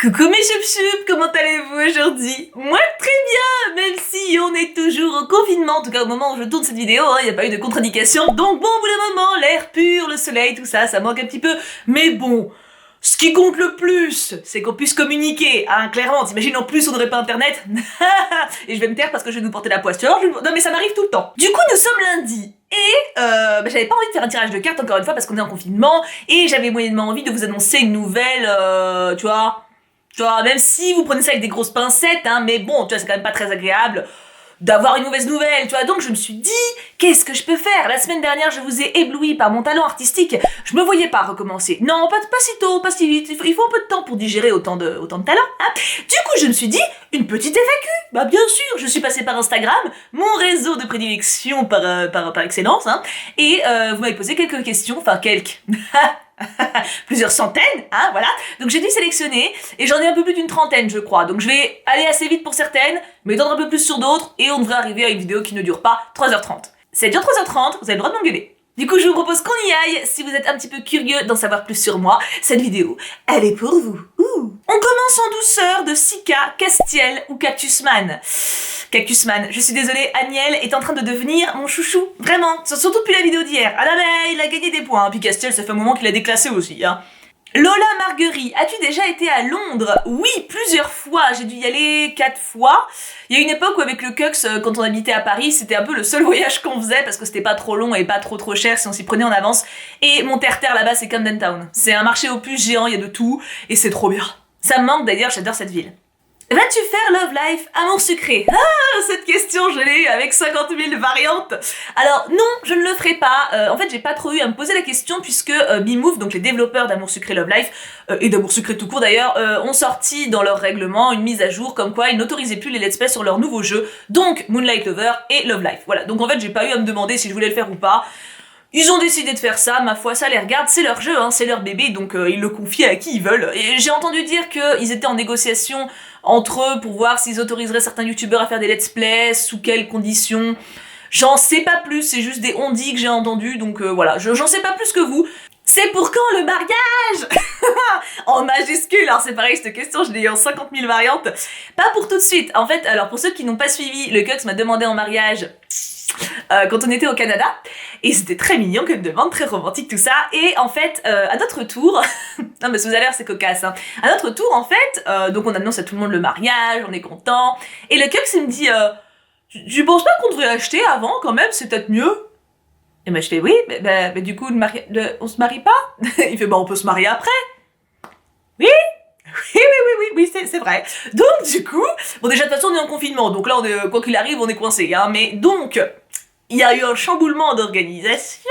Coucou mes choup-choup, comment allez-vous aujourd'hui? Moi très bien, même si on est toujours en confinement, en tout cas au moment où je tourne cette vidéo, il n'y a pas eu de contre-indication, donc bon, au bout d'un moment, l'air pur, le soleil, tout ça, ça manque un petit peu, mais bon, ce qui compte le plus, c'est qu'on puisse communiquer, hein, clairement, t'imagines en plus on n'aurait pas internet? Et je vais me taire parce que je vais nous porter la poisson, non mais ça m'arrive tout le temps. Du coup nous sommes lundi, et j'avais pas envie de faire un tirage de cartes encore une fois parce qu'on est en confinement, et j'avais moyennement envie de vous annoncer une nouvelle, tu vois, même si vous prenez ça avec des grosses pincettes, hein, mais bon, tu vois, c'est quand même pas très agréable d'avoir une mauvaise nouvelle, tu vois. Donc je me suis dit, qu'est-ce que je peux faire? La semaine dernière, je vous ai ébloui par mon talent artistique. Je me voyais pas recommencer. Non, pas si tôt, pas si vite. Il faut un peu de temps pour digérer autant de talent. Hein. Du coup, je me suis dit, une petite FAQ. Bah bien sûr, je suis passée par Instagram, mon réseau de prédilection par excellence. Hein, et vous m'avez posé quelques questions, enfin quelques... plusieurs centaines, hein, voilà. Donc j'ai dû sélectionner, et j'en ai un peu plus d'une trentaine, je crois. Donc je vais aller assez vite pour certaines, m'étendre un peu plus sur d'autres, et on devrait arriver à une vidéo qui ne dure pas 3h30. Si elle dure 3h30, vous avez le droit de m'engueuler. Du coup, je vous propose qu'on y aille. Si vous êtes un petit peu curieux d'en savoir plus sur moi, cette vidéo, elle est pour vous. Ouh. On commence en douceur de Sika, Castiel ou Cactusman. Cactusman, je suis désolée, Aniel est en train de devenir mon chouchou. Vraiment, surtout depuis la vidéo d'hier. Ah là, mais il a gagné des points. Puis Castiel, ça fait un moment qu'il a déclassé aussi, hein. Lola Marguerite, as-tu déjà été à Londres? Oui, plusieurs fois, j'ai dû y aller 4 fois. Il y a une époque où avec le Cux, quand on habitait à Paris, c'était un peu le seul voyage qu'on faisait parce que c'était pas trop long et pas trop cher si on s'y prenait en avance. Et mon terre-terre là-bas, c'est Camden Town. C'est un marché aux puces géant, il y a de tout, et c'est trop bien. Ça me manque d'ailleurs, j'adore cette ville. Vas-tu faire Love Life Amour sucré? Ah, cette question, je l'ai eu avec 50 000 variantes. Alors non, je ne le ferai pas. En fait, j'ai pas trop eu à me poser la question puisque Bmove, donc les développeurs d'Amour sucré Love Life, et d'Amour sucré tout court d'ailleurs, ont sorti dans leur règlement une mise à jour comme quoi ils n'autorisaient plus les let's play sur leur nouveau jeu, donc Moonlight Lover et Love Life. Voilà, donc en fait, j'ai pas eu à me demander si je voulais le faire ou pas. Ils ont décidé de faire ça, ma foi, ça les regarde, c'est leur jeu, hein, c'est leur bébé, donc ils le confient à qui ils veulent. Et j'ai entendu dire qu'ils étaient en négociation entre eux pour voir s'ils autoriseraient certains youtubeurs à faire des let's play, sous quelles conditions. J'en sais pas plus, c'est juste des on-dit que j'ai entendu, donc voilà, j'en sais pas plus que vous. C'est pour quand le mariage? En majuscule, alors c'est pareil, cette question, je l'ai eu en 50 000 variantes. Pas pour tout de suite. En fait, alors pour ceux qui n'ont pas suivi, le Cux m'a demandé en mariage quand on était au Canada, et c'était très mignon comme demande, très romantique tout ça, et en fait, à notre tour, non mais vous allez voir c'est cocasse, hein. À notre tour en fait, donc on annonce à tout le monde le mariage, on est content, et le Cux il me dit, tu penses pas qu'on devrait acheter avant quand même, c'est peut-être mieux? Et moi je fais oui, mais du coup on se marie pas? Il fait bah on peut se marier après. Oui, c'est vrai. Donc du coup, bon déjà de toute façon on est en confinement, donc là on est, quoi qu'il arrive on est coincé, hein, mais donc il y a eu un chamboulement d'organisation,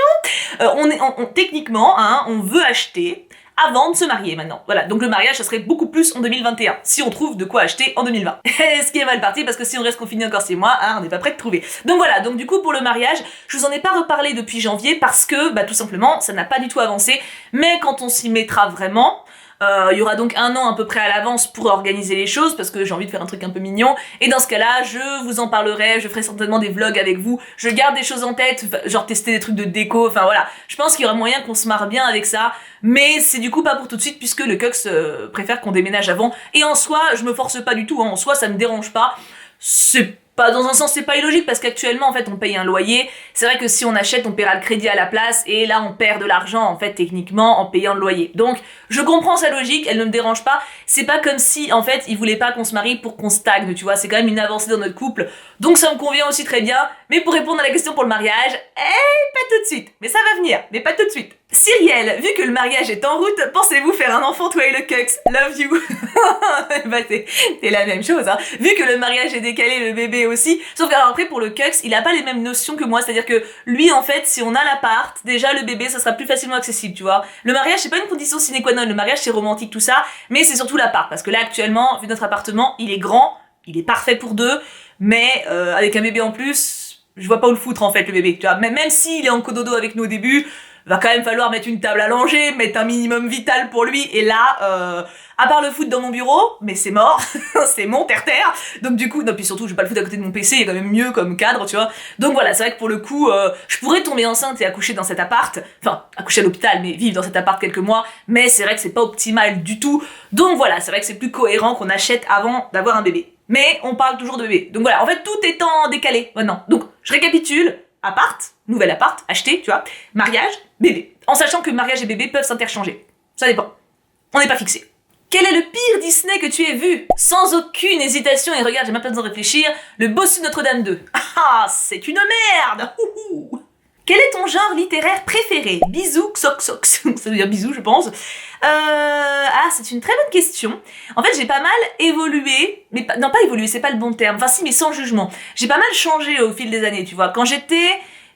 techniquement, hein, on veut acheter avant de se marier maintenant. Voilà, donc le mariage ça serait beaucoup plus en 2021, si on trouve de quoi acheter en 2020. Ce qui est mal parti parce que si on reste confiné encore 6 mois, hein, on n'est pas prêt de trouver. Donc voilà, donc du coup pour le mariage, je vous en ai pas reparlé depuis janvier parce que, bah tout simplement, ça n'a pas du tout avancé, mais quand on s'y mettra vraiment, il y aura donc 1 an à peu près à l'avance pour organiser les choses parce que j'ai envie de faire un truc un peu mignon, et dans ce cas-là, je vous en parlerai, je ferai certainement des vlogs avec vous, je garde des choses en tête, genre tester des trucs de déco, enfin voilà, je pense qu'il y aura moyen qu'on se marre bien avec ça, mais c'est du coup pas pour tout de suite puisque le Cux préfère qu'on déménage avant, et en soi, je me force pas du tout, hein, en soi ça me dérange pas, c'est pas, dans un sens c'est pas illogique parce qu'actuellement en fait on paye un loyer, c'est vrai que si on achète on paiera le crédit à la place et là on perd de l'argent en fait techniquement en payant le loyer. Donc je comprends sa logique, elle ne me dérange pas, c'est pas comme si en fait il voulait pas qu'on se marie pour qu'on stagne, tu vois, c'est quand même une avancée dans notre couple, donc ça me convient aussi très bien, mais pour répondre à la question pour le mariage, pas tout de suite, mais ça va venir, mais pas tout de suite. Cyrielle, vu que le mariage est en route, pensez-vous faire un enfant toi et le Cux? Love you. Bah c'est la même chose, hein. Vu que le mariage est décalé, le bébé aussi. Sauf que alors après pour le Cux, il a pas les mêmes notions que moi, c'est-à-dire que lui en fait, si on a l'appart, déjà le bébé ça sera plus facilement accessible, tu vois. Le mariage c'est pas une condition sine qua non, le mariage c'est romantique tout ça, mais c'est surtout l'appart, parce que là actuellement, vu notre appartement, il est grand, il est parfait pour 2, mais avec un bébé en plus, je vois pas où le foutre en fait le bébé, tu vois. Même s'il est en cododo avec nous au début, va quand même falloir mettre une table à langer, mettre un minimum vital pour lui, et là, à part le foot dans mon bureau, mais c'est mort, c'est mon terre-terre, donc du coup, non, puis surtout, je vais pas le foutre à côté de mon PC, il y a quand même mieux comme cadre, tu vois, donc voilà, c'est vrai que pour le coup, je pourrais tomber enceinte et accoucher dans cet appart, enfin, accoucher à l'hôpital, mais vivre dans cet appart quelques mois, mais c'est vrai que c'est pas optimal du tout, donc voilà, c'est vrai que c'est plus cohérent qu'on achète avant d'avoir un bébé. Mais on parle toujours de bébé. Donc voilà, en fait, tout est en décalé maintenant. Donc, je récapitule. Appart, nouvel appart, acheté, tu vois. Mariage, bébé. En sachant que mariage et bébé peuvent s'interchanger. Ça dépend. On n'est pas fixé. Quel est le pire Disney que tu aies vu? Sans aucune hésitation, et regarde, j'ai même pas besoin de réfléchir, le Bossu de Notre-Dame 2. Ah, c'est une merde. Quel est ton genre littéraire préféré? Bisous, xox. Ça veut dire bisous, je pense. C'est une très bonne question. En fait, j'ai pas mal évolué, mais non, pas évolué, c'est pas le bon terme. Enfin si, mais sans jugement. J'ai pas mal changé au fil des années, tu vois. Quand j'étais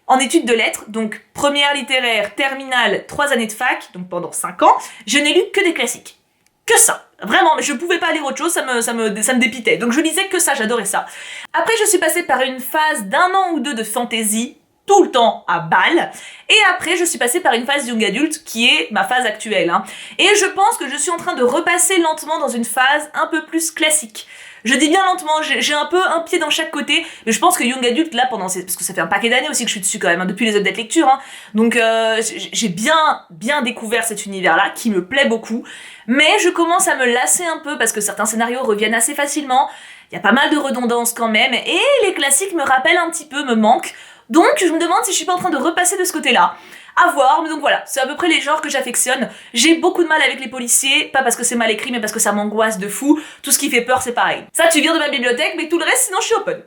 en études de lettres, donc première littéraire, terminale, 3 années de fac, donc pendant 5 ans, je n'ai lu que des classiques. Que ça. Vraiment, mais je pouvais pas lire autre chose, ça me dépitait. Donc je lisais que ça, j'adorais ça. Après, je suis passée par une phase d'1 an ou 2 de fantasy, tout le temps à balle, et après je suis passée par une phase young adulte qui est ma phase actuelle, hein. Et je pense que je suis en train de repasser lentement dans une phase un peu plus classique. Je dis bien lentement, j'ai un peu un pied dans chaque côté, mais je pense que young adulte là parce que ça fait un paquet d'années aussi que je suis dessus quand même, hein, depuis les updates lecture, hein. Donc j'ai bien découvert cet univers là qui me plaît beaucoup, mais je commence à me lasser un peu parce que certains scénarios reviennent assez facilement, il y a pas mal de redondance quand même, et les classiques me rappellent un petit peu, me manquent. Donc je me demande si je suis pas en train de repasser de ce côté-là. À voir, mais donc voilà, c'est à peu près les genres que j'affectionne. J'ai beaucoup de mal avec les policiers, pas parce que c'est mal écrit, mais parce que ça m'angoisse de fou. Tout ce qui fait peur, c'est pareil. Ça, tu viens de ma bibliothèque, mais tout le reste, sinon je suis open.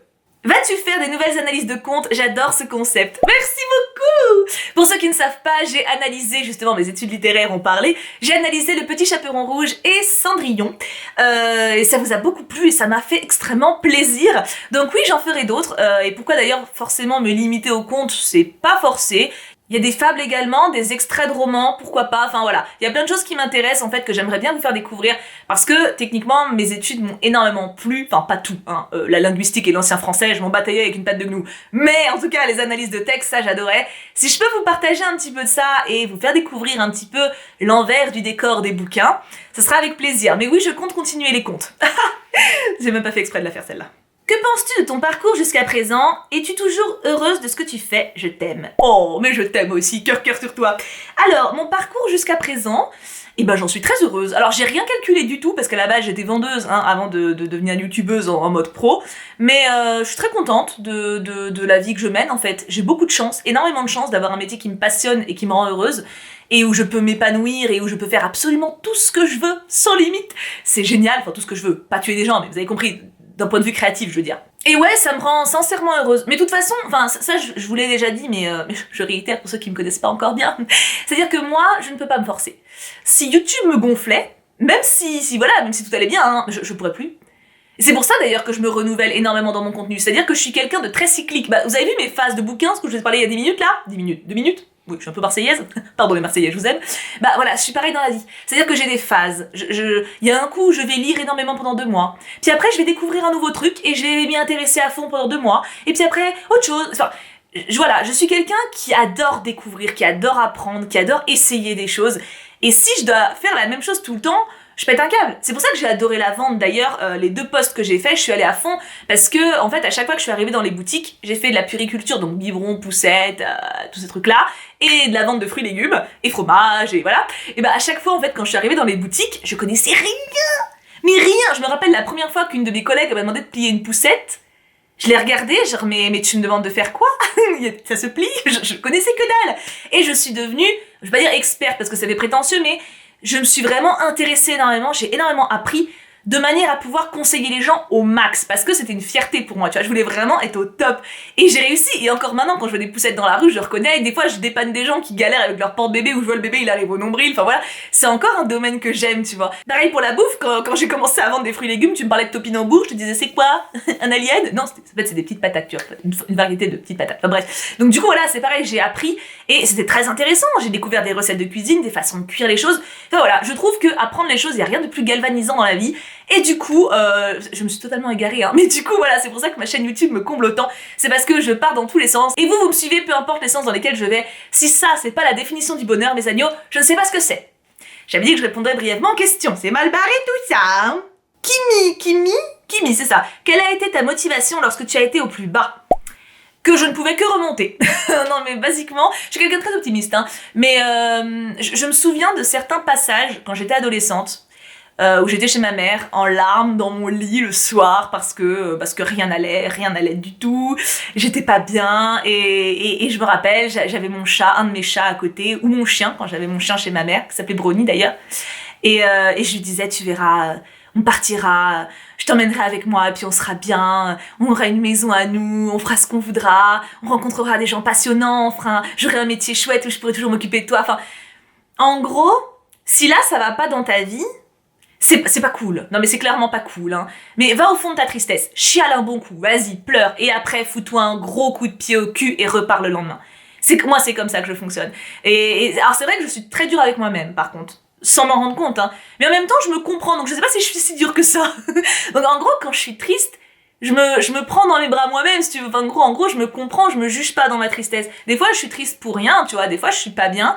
Vas-tu faire des nouvelles analyses de comptes? J'adore ce concept. Merci beaucoup! Pour ceux qui ne savent pas, j'ai analysé, justement, mes études littéraires ont parlé, j'ai analysé Le Petit Chaperon Rouge et Cendrillon. Et ça vous a beaucoup plu et ça m'a fait extrêmement plaisir. Donc oui, j'en ferai d'autres. Et pourquoi d'ailleurs forcément me limiter aux contes? C'est pas forcé. Il y a des fables également, des extraits de romans, pourquoi pas, enfin voilà. Il y a plein de choses qui m'intéressent en fait, que j'aimerais bien vous faire découvrir, parce que techniquement mes études m'ont énormément plu, enfin pas tout, hein, la linguistique et l'ancien français, je m'en bataillais avec une patte de gnou, mais en tout cas les analyses de texte, ça j'adorais. Si je peux vous partager un petit peu de ça et vous faire découvrir un petit peu l'envers du décor des bouquins, ce sera avec plaisir. Mais oui, je compte continuer les contes. J'ai même pas fait exprès de la faire celle-là. Que penses-tu de ton parcours jusqu'à présent? Es-tu toujours heureuse de ce que tu fais? Je t'aime. Oh, mais je t'aime aussi, cœur sur toi. Alors, mon parcours jusqu'à présent, eh ben j'en suis très heureuse. Alors j'ai rien calculé du tout, parce qu'à la base j'étais vendeuse, hein, avant de devenir youtubeuse en mode pro, mais je suis très contente de la vie que je mène en fait. J'ai beaucoup de chance, énormément de chance d'avoir un métier qui me passionne et qui me rend heureuse, et où je peux m'épanouir et où je peux faire absolument tout ce que je veux, sans limite. C'est génial, enfin tout ce que je veux, pas tuer des gens, mais vous avez compris, d'un point de vue créatif, je veux dire. Et ouais, ça me rend sincèrement heureuse. Mais de toute façon, enfin ça je vous l'ai déjà dit, mais je réitère pour ceux qui me connaissent pas encore bien. C'est-à-dire que moi, je ne peux pas me forcer. Si YouTube me gonflait, même si tout allait bien, hein, je pourrais plus. Et c'est pour ça d'ailleurs que je me renouvelle énormément dans mon contenu. C'est-à-dire que je suis quelqu'un de très cyclique. Bah, vous avez vu mes phases de bouquins, ce que je vous ai parlé il y a 10 minutes là? 10 minutes, 2 minutes? Oui, je suis un peu marseillaise. Pardon les Marseillais, je vous aime. Bah voilà, je suis pareil dans la vie. C'est-à-dire que j'ai des phases. Il y a un coup où je vais lire énormément pendant 2 mois. Puis après, je vais découvrir un nouveau truc et je vais m'y intéresser à fond pendant 2 mois. Et puis après, autre chose. Enfin, voilà, je suis quelqu'un qui adore découvrir, qui adore apprendre, qui adore essayer des choses. Et si je dois faire la même chose tout le temps, je pète un câble. C'est pour ça que j'ai adoré la vente d'ailleurs, les 2 posts que j'ai fait, je suis allée à fond, parce que en fait à chaque fois que je suis arrivée dans les boutiques, j'ai fait de la puériculture, donc biberon, poussette, tous ces trucs là, et de la vente de fruits, légumes, et fromage, et voilà. Et bah à chaque fois en fait quand je suis arrivée dans les boutiques, je connaissais rien, mais rien. Je me rappelle la première fois qu'une de mes collègues m'a demandé de plier une poussette, je l'ai regardée, genre mais tu me demandes de faire quoi? Ça se plie? Je connaissais que dalle. Et je suis devenue, je vais pas dire experte parce que ça fait prétentieux, mais je me suis vraiment intéressée énormément, j'ai énormément appris de manière à pouvoir conseiller les gens au max, parce que c'était une fierté pour moi, tu vois, je voulais vraiment être au top, et j'ai réussi, et encore maintenant, quand je vois des poussettes dans la rue, je reconnais, et des fois je dépanne des gens qui galèrent avec leur porte-bébé, ou je vois le bébé, il arrive au nombril, enfin voilà, c'est encore un domaine que j'aime, tu vois. Pareil pour la bouffe, quand j'ai commencé à vendre des fruits et légumes, tu me parlais de topinambour, je te disais c'est quoi? Un alien? Non, en fait c'est des petites patates, tu vois, une variété de petites patates, enfin bref. Donc du coup voilà, c'est pareil, j'ai appris, et c'était très intéressant, j'ai découvert des recettes de cuisine, des façons de cuire les choses, enfin voilà, je trouve que apprendre les choses, il y a rien de plus galvanisant dans la vie. Et du coup, je me suis totalement égarée, hein, mais du coup voilà, c'est pour ça que ma chaîne YouTube me comble autant, c'est parce que je pars dans tous les sens, et vous me suivez peu importe les sens dans lesquels je vais. Si ça c'est pas la définition du bonheur mes agneaux, je ne sais pas ce que c'est. J'avais dit que je répondrais brièvement aux questions, c'est mal barré tout ça, hein. Kimi, c'est ça. Quelle a été ta motivation lorsque tu as été au plus bas? Que je ne pouvais que remonter. Non mais basiquement, je suis quelqu'un de très optimiste, hein, mais je me souviens de certains passages quand j'étais adolescente, où j'étais chez ma mère, en larmes dans mon lit le soir, parce que rien n'allait du tout, j'étais pas bien, et je me rappelle, j'avais mon chat, un de mes chats à côté, ou mon chien, quand j'avais mon chien chez ma mère, qui s'appelait Brownie d'ailleurs, et je lui disais, tu verras, on partira, je t'emmènerai avec moi, puis on sera bien, on aura une maison à nous, on fera ce qu'on voudra, on rencontrera des gens passionnants, enfin, j'aurai un métier chouette où je pourrai toujours m'occuper de toi, enfin, en gros, si là ça va pas dans ta vie, c'est pas cool, non mais c'est clairement pas cool, hein. Mais va au fond de ta tristesse, chiale un bon coup, vas-y, pleure, et après fous-toi un gros coup de pied au cul et repars le lendemain. Moi c'est comme ça que je fonctionne. Et alors c'est vrai que je suis très dure avec moi-même par contre, sans m'en rendre compte, hein. Mais en même temps je me comprends, donc je sais pas si je suis si dure que ça. Donc en gros quand je suis triste, je me prends dans mes bras moi-même si tu veux, enfin, en gros je me comprends, je me juge pas dans ma tristesse. Des fois je suis triste pour rien, tu vois, des fois je suis pas bien,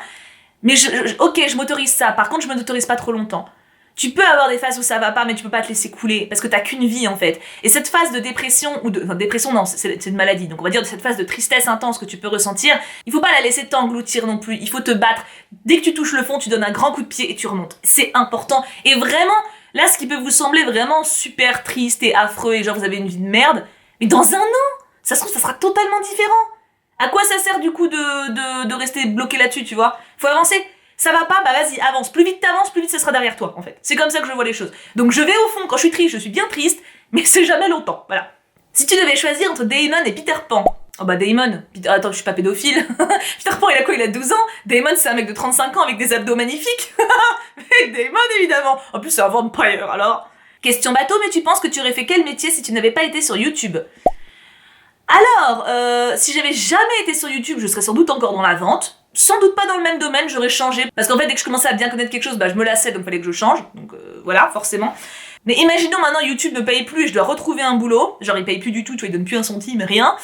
mais ok je m'autorise ça, par contre je m'autorise pas trop longtemps. Tu peux avoir des phases où ça va pas, mais tu peux pas te laisser couler, parce que t'as qu'une vie en fait. Et cette phase de dépression, enfin dépression non, c'est une maladie, donc on va dire cette phase de tristesse intense que tu peux ressentir, il faut pas la laisser t'engloutir non plus, il faut te battre. Dès que tu touches le fond, tu donnes un grand coup de pied et tu remontes. C'est important. Et vraiment, là ce qui peut vous sembler vraiment super triste et affreux, et genre vous avez une vie de merde, mais dans un an, ça se trouve ça sera totalement différent. À quoi ça sert du coup de rester bloqué là-dessus, tu vois? Faut avancer. Ça va pas, bah vas-y, avance. Plus vite t'avances, plus vite ça sera derrière toi, en fait. C'est comme ça que je vois les choses. Donc je vais au fond, quand je suis triste, je suis bien triste, mais c'est jamais longtemps, voilà. Si tu devais choisir entre Damon et Peter Pan, oh bah Damon, attends, je suis pas pédophile. Peter Pan, il a quoi? Il a 12 ans. Damon, c'est un mec de 35 ans avec des abdos magnifiques. Damon, évidemment. En plus, c'est un vampire, alors. Question bateau, mais tu penses que tu aurais fait quel métier si tu n'avais pas été sur YouTube? Alors, si j'avais jamais été sur YouTube, je serais sans doute encore dans la vente. Sans doute pas dans le même domaine, j'aurais changé. Parce qu'en fait, dès que je commençais à bien connaître quelque chose, bah je me lassais, donc fallait que je change. Donc voilà, forcément. Mais imaginons maintenant YouTube ne paye plus et je dois retrouver un boulot. Genre il paye plus du tout, tu vois, il donne plus un centime, rien.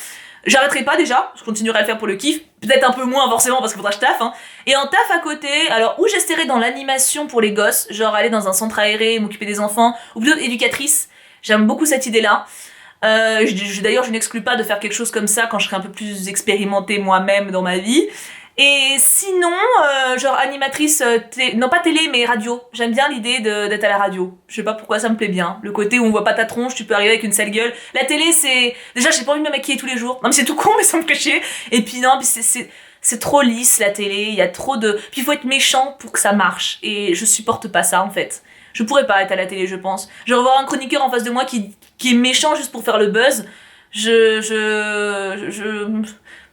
J'arrêterai pas déjà, je continuerai à le faire pour le kiff. Peut-être un peu moins forcément parce qu'il faudra que je taffe, hein. Et en taf à côté, alors où j'essaierai dans l'animation pour les gosses, genre aller dans un centre aéré, m'occuper des enfants, ou plutôt éducatrice. J'aime beaucoup cette idée-là. D'ailleurs, je n'exclus pas de faire quelque chose comme ça quand je serai un peu plus expérimentée moi-même dans ma vie. Et sinon, genre animatrice, non pas télé, mais radio. J'aime bien l'idée d'être à la radio. Je sais pas pourquoi ça me plaît bien. Le côté où on voit pas ta tronche, tu peux arriver avec une sale gueule. La télé, c'est... Déjà, j'ai pas envie de me maquiller tous les jours. Non mais c'est tout con, mais ça me fait chier. Et puis non, puis c'est trop lisse la télé, il y a trop de... Puis il faut être méchant pour que ça marche. Et je supporte pas ça en fait. Je pourrais pas être à la télé, je pense. Je vais avoir un chroniqueur en face de moi qui est méchant juste pour faire le buzz.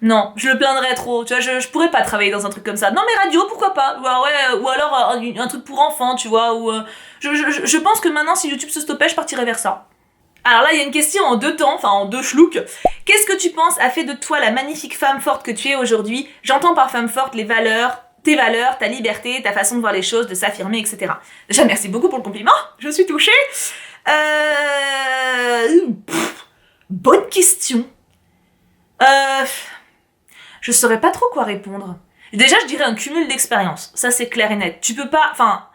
Non, je le plaindrais trop, tu vois, je pourrais pas travailler dans un truc comme ça. Non mais radio, pourquoi pas? Ou alors un truc pour enfants, tu vois, ou... je pense que maintenant, si YouTube se stoppait, je partirais vers ça. Alors là, il y a une question en deux temps, enfin en deux schlouks. Qu'est-ce que tu penses a fait de toi la magnifique femme forte que tu es aujourd'hui? J'entends par femme forte les valeurs, tes valeurs, ta liberté, ta façon de voir les choses, de s'affirmer, etc. Déjà, merci beaucoup pour le compliment, je suis touchée. Bonne question. Je saurais pas trop quoi répondre. Déjà, je dirais un cumul d'expériences. Ça, c'est clair et net. Tu peux pas... Enfin,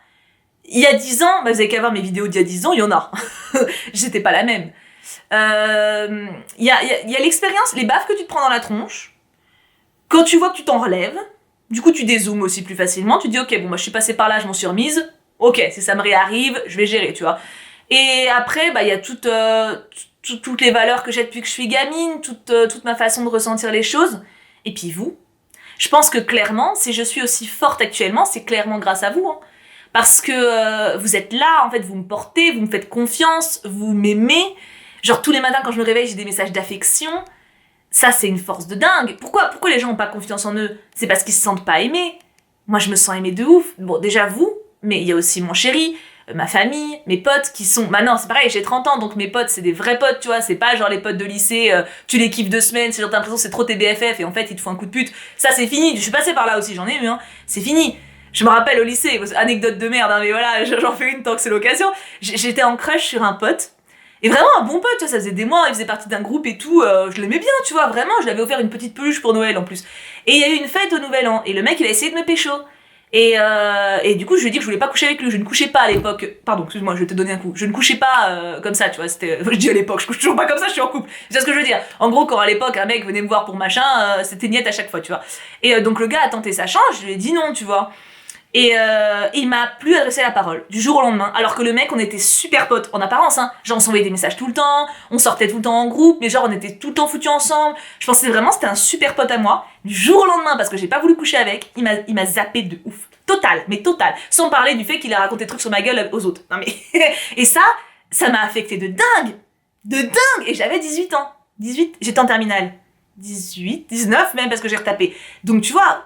il y a 10 ans, bah, vous avez qu'à voir mes vidéos d'il y a 10 ans, il y en a. J'étais pas la même. Il y a l'expérience, les baffes que tu te prends dans la tronche. Quand tu vois que tu t'en relèves, du coup, tu dézoomes aussi plus facilement. Tu dis, ok, bon, bah, je suis passée par là, je m'en suis remise. Ok, si ça me réarrive, je vais gérer, tu vois. Et après, bah, il y a toutes les valeurs que j'ai depuis que je suis gamine, toute ma façon de ressentir les choses. Et puis vous, je pense que clairement, si je suis aussi forte actuellement, c'est clairement grâce à vous, hein. Parce que vous êtes là, en fait, vous me portez, vous me faites confiance, vous m'aimez. Genre tous les matins quand je me réveille, j'ai des messages d'affection. Ça, c'est une force de dingue. Pourquoi les gens n'ont pas confiance en eux? C'est parce qu'ils se sentent pas aimés. Moi, je me sens aimée de ouf. Bon, déjà vous, mais il y a aussi mon chéri, ma famille, mes potes qui sont... Bah non, c'est pareil, j'ai 30 ans, donc mes potes, c'est des vrais potes, tu vois, c'est pas genre les potes de lycée, tu les kiffes 2 semaines, c'est genre t'as l'impression que c'est trop tes BFF, et en fait, ils te font un coup de pute. Ça, c'est fini, je suis passée par là aussi, j'en ai eu, hein, c'est fini. Je me rappelle au lycée, anecdote de merde, hein, mais voilà, j'en fais une tant que c'est l'occasion. J'étais en crush sur un pote. Et vraiment un bon pote, tu vois, ça faisait des mois, il faisait partie d'un groupe et tout, je l'aimais bien, tu vois, vraiment, je lui avais offert une petite peluche pour Noël en plus. Et il y a eu une fête au Nouvel An, et le mec il a essayé de me pécho. Et du coup je lui ai dit que je voulais pas coucher avec lui, je ne couchais pas à l'époque, pardon, excuse-moi, je vais te donner un coup, je ne couchais pas comme ça, tu vois, c'était, je dis à l'époque, je couche toujours pas comme ça, je suis en couple, c'est ce que je veux dire. En gros, quand à l'époque un mec venait me voir pour machin, c'était niette à chaque fois, tu vois. Et donc le gars a tenté sa chance, je lui ai dit non, tu vois. Et il m'a plus adressé la parole du jour au lendemain, alors que le mec, on était super potes en apparence, hein. Genre on s'envoyait des messages tout le temps, on sortait tout le temps en groupe, mais genre on était tout le temps foutus ensemble. Je pensais vraiment c'était un super pote à moi. Du jour au lendemain, parce que j'ai pas voulu coucher avec, il m'a zappé de ouf. Total, mais total. Sans parler du fait qu'il a raconté des trucs sur ma gueule aux autres. Non mais et ça m'a affecté de dingue, Et j'avais 18 ans, 18, j'étais en terminale, 18, 19 même parce que j'ai retapé. Donc tu vois.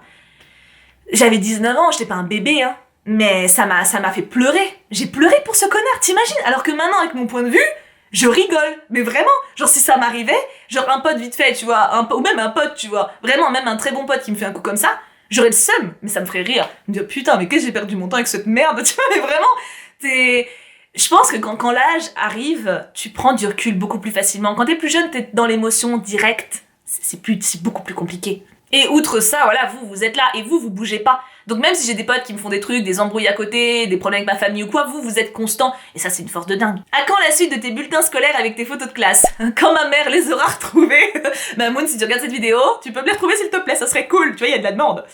J'avais 19 ans, j'étais pas un bébé, hein. Mais ça m'a fait pleurer. J'ai pleuré pour ce connard, t'imagines? Alors que maintenant, avec mon point de vue, je rigole. Mais vraiment, genre si ça m'arrivait, genre un pote vite fait, tu vois, ou même un pote, tu vois, vraiment, même un très bon pote qui me fait un coup comme ça, j'aurais le seum, mais ça me ferait rire. Me dire, putain, mais qu'est-ce que j'ai perdu mon temps avec cette merde, tu vois, mais vraiment, je pense que quand l'âge arrive, tu prends du recul beaucoup plus facilement. Quand t'es plus jeune, t'es dans l'émotion directe. C'est beaucoup plus compliqué. Et outre ça, voilà, vous êtes là, et vous bougez pas. Donc même si j'ai des potes qui me font des trucs, des embrouilles à côté, des problèmes avec ma famille ou quoi, vous êtes constant. Et ça, c'est une force de dingue. À quand la suite de tes bulletins scolaires avec tes photos de classe? Quand ma mère les aura retrouvés, bah Moon, si tu regardes cette vidéo, tu peux me les retrouver s'il te plaît, ça serait cool, tu vois, il y a de la demande.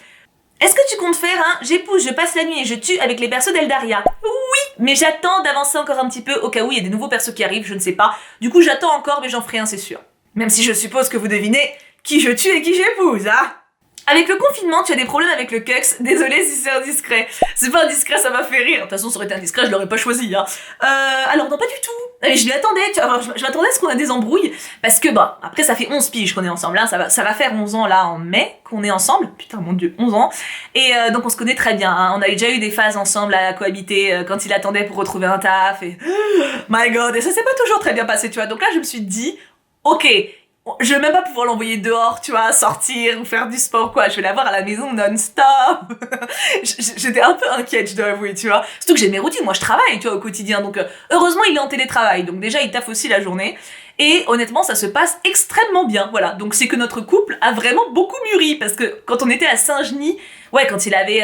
Est-ce que tu comptes faire un j'épouse, je passe la nuit et je tue avec les persos d'Eldaria? Oui, mais j'attends d'avancer encore un petit peu au cas où il y a des nouveaux persos qui arrivent, je ne sais pas. Du coup, j'attends encore, mais j'en ferai un, c'est sûr. Même si je suppose que vous devinez qui je tue et qui j'épouse, hein? Avec le confinement, tu as des problèmes avec le Cux. Désolé si c'est indiscret. C'est pas indiscret, ça m'a fait rire. De toute façon, ça aurait été indiscret, je l'aurais pas choisi, hein. Alors non, pas du tout. Mais je m'y attendais, tu vois, je m'attendais à ce qu'on a des embrouilles. Parce que, bah, après, ça fait 11 piges qu'on est ensemble, hein. Ça va faire 11 ans, là, en mai, qu'on est ensemble. Putain, mon dieu, 11 ans. Et donc, on se connaît très bien, hein. On a déjà eu des phases ensemble à cohabiter quand il attendait pour retrouver un taf. Et... my god, et ça s'est pas toujours très bien passé, tu vois. Donc là, je me suis dit, ok, je vais même pas pouvoir l'envoyer dehors, tu vois, sortir ou faire du sport, quoi. Je vais l'avoir à la maison non-stop. J'étais un peu inquiète, je dois avouer, tu vois. Surtout que j'ai mes routines, moi je travaille, tu vois, au quotidien. Donc heureusement, il est en télétravail. Donc déjà, il taffe aussi la journée. Et honnêtement, ça se passe extrêmement bien, voilà. Donc c'est que notre couple a vraiment beaucoup mûri. Parce que quand on était à Saint-Genis, ouais, quand il était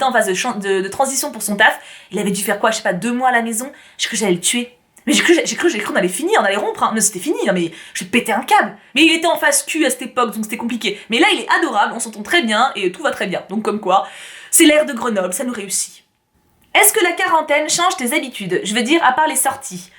en phase de transition pour son taf, il avait dû faire quoi, je sais pas, 2 mois à la maison. J'ai cru que j'allais le tuer. Mais j'ai cru qu'on allait finir, on allait rompre, hein. Mais c'était fini, hein, mais je vais péter un câble. Mais il était en phase Q à cette époque, donc c'était compliqué. Mais là, il est adorable, on s'entend très bien, et tout va très bien. Donc comme quoi, c'est l'air de Grenoble, ça nous réussit. Est-ce que la quarantaine change tes habitudes? Je veux dire, à part les sorties.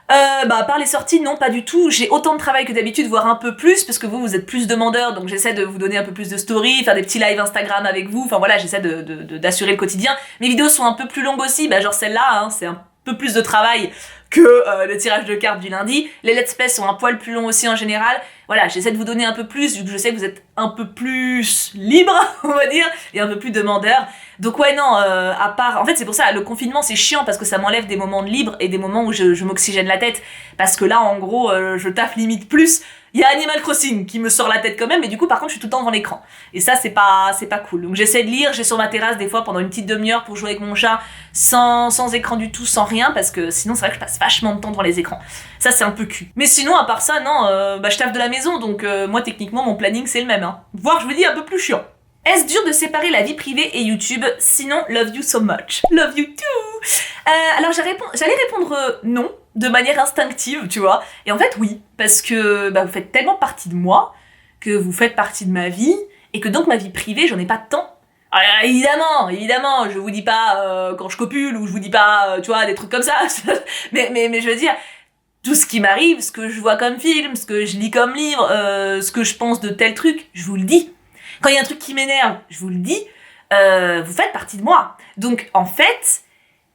À part les sorties, non, pas du tout. J'ai autant de travail que d'habitude, voire un peu plus, parce que vous êtes plus demandeurs, donc j'essaie de vous donner un peu plus de stories, faire des petits lives Instagram avec vous, enfin voilà, j'essaie d'assurer le quotidien. Mes vidéos sont un peu plus longues aussi, bah genre celle-là, hein, c'est un peu plus de travail que le tirage de cartes du lundi. Les let's play sont un poil plus longs aussi en général. Voilà, j'essaie de vous donner un peu plus, vu que je sais que vous êtes un peu plus libre, on va dire, et un peu plus demandeur. Donc ouais, non, à part... En fait, c'est pour ça, le confinement, c'est chiant, parce que ça m'enlève des moments de libre et des moments où je m'oxygène la tête. Parce que là, en gros, je taffe limite plus. Il y a Animal Crossing qui me sort la tête quand même, mais du coup, par contre, je suis tout le temps devant l'écran. Et ça, c'est pas cool. Donc j'essaie de lire, j'ai sur ma terrasse des fois pendant une petite demi-heure pour jouer avec mon chat, sans écran du tout, sans rien, parce que sinon, c'est vrai que je passe vachement de temps devant les écrans. Ça, c'est un peu cul. Mais sinon, à part ça, non, je taffe de la maison, donc moi, techniquement, mon planning, c'est le même, hein. Voire, je vous dis, un peu plus chiant. Est-ce dur de séparer la vie privée et YouTube? Sinon, love you so much. Love you too. Alors j'allais répondre non, de manière instinctive, tu vois. Et en fait, oui, parce que vous faites tellement partie de moi, que vous faites partie de ma vie, et que donc ma vie privée, j'en ai pas de temps. Alors, évidemment, je vous dis pas quand je copule, ou je vous dis pas, tu vois, des trucs comme ça. mais je veux dire, tout ce qui m'arrive, ce que je vois comme film, ce que je lis comme livre, ce que je pense de tel truc, je vous le dis. Quand il y a un truc qui m'énerve, je vous le dis, vous faites partie de moi. Donc, en fait,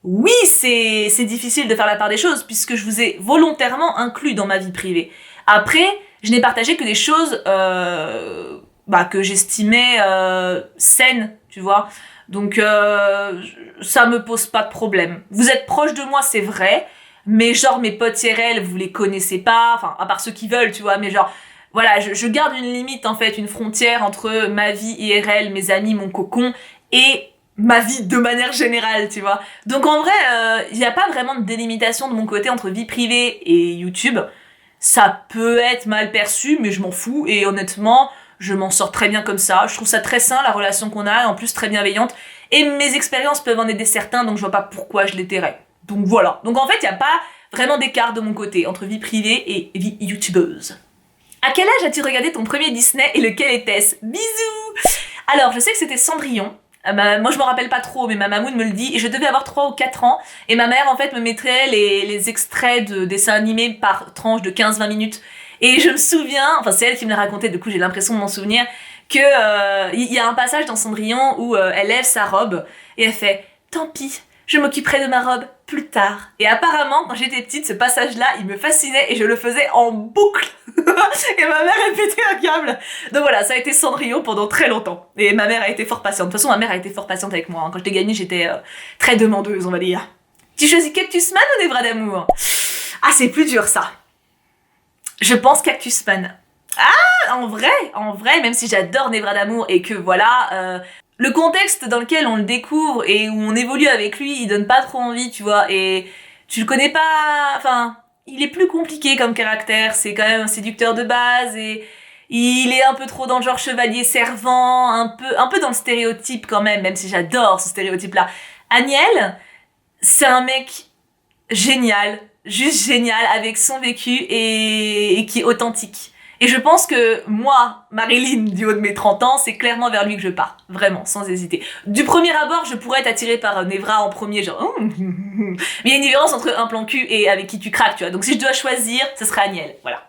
oui, c'est difficile de faire la part des choses, puisque je vous ai volontairement inclus dans ma vie privée. Après, je n'ai partagé que des choses que j'estimais saines, tu vois. Donc, ça me pose pas de problème. Vous êtes proche de moi, c'est vrai, mais genre, mes potes IRL, vous les connaissez pas, enfin, à part ceux qui veulent, tu vois, mais genre... Voilà, je garde une limite, en fait, une frontière entre ma vie IRL, mes amis, mon cocon, et ma vie de manière générale, tu vois. Donc en vrai, il n'y a pas vraiment de délimitation de mon côté entre vie privée et YouTube. Ça peut être mal perçu, mais je m'en fous, et honnêtement, je m'en sors très bien comme ça. Je trouve ça très sain, la relation qu'on a, et en plus très bienveillante. Et mes expériences peuvent en aider certains, donc je vois pas pourquoi je les tairais. Donc voilà. Donc en fait, il n'y a pas vraiment d'écart de mon côté entre vie privée et vie youtubeuse. À quel âge as-tu regardé ton premier Disney et lequel était-ce? Bisous! Alors, je sais que c'était Cendrillon. Moi je me rappelle pas trop, mais ma mamoune me le dit, et je devais avoir 3 ou 4 ans, et ma mère en fait me mettrait les extraits de dessins animés par tranche de 15-20 minutes, et je me souviens, enfin c'est elle qui me l'a raconté, du coup j'ai l'impression de m'en souvenir, que y a un passage dans Cendrillon où elle lève sa robe, et elle fait « Tant pis, je m'occuperai de ma robe plus tard ». Et apparemment, quand j'étais petite, ce passage-là, il me fascinait, et je le faisais en boucle. Et ma mère a pété un câble. Donc voilà, ça a été Cendrillon pendant très longtemps. Et ma mère a été fort patiente. De toute façon, ma mère a été fort patiente avec moi. Quand j'étais gamine, j'étais très demandeuse, on va dire. Tu choisis Cactusman ou Des Bras d'amour? Ah, c'est plus dur, ça. Je pense Cactusman. Ah, en vrai, même si j'adore Des Bras d'amour et que voilà, le contexte dans lequel on le découvre et où on évolue avec lui, il donne pas trop envie, tu vois. Et tu le connais pas, enfin... Il est plus compliqué comme caractère, c'est quand même un séducteur de base et il est un peu trop dans le genre chevalier servant, un peu dans le stéréotype quand même si j'adore ce stéréotype-là. Aniel, c'est un mec génial, juste génial, avec son vécu et qui est authentique. Et je pense que moi, Marilyn, du haut de mes 30 ans, c'est clairement vers lui que je pars. Vraiment, sans hésiter. Du premier abord, je pourrais être attirée par Nevra en premier, genre... Mais il y a une différence entre un plan cul et avec qui tu craques, tu vois. Donc si je dois choisir, ce serait Aniel, voilà.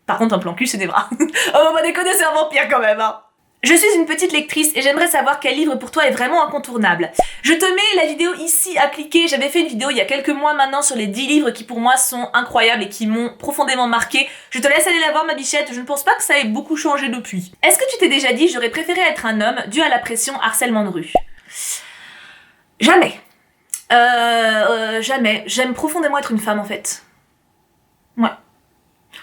Par contre, un plan cul, c'est Nevra. Oh, on va déconner, c'est un vampire quand même, hein. Je suis une petite lectrice et j'aimerais savoir quel livre pour toi est vraiment incontournable. Je te mets la vidéo ici à cliquer, j'avais fait une vidéo il y a quelques mois maintenant sur les 10 livres qui pour moi sont incroyables et qui m'ont profondément marqué. Je te laisse aller la voir ma bichette, je ne pense pas que ça ait beaucoup changé depuis. Est-ce que tu t'es déjà dit j'aurais préféré être un homme dû à la pression harcèlement de rue? Jamais. Jamais. J'aime profondément être une femme en fait. Ouais.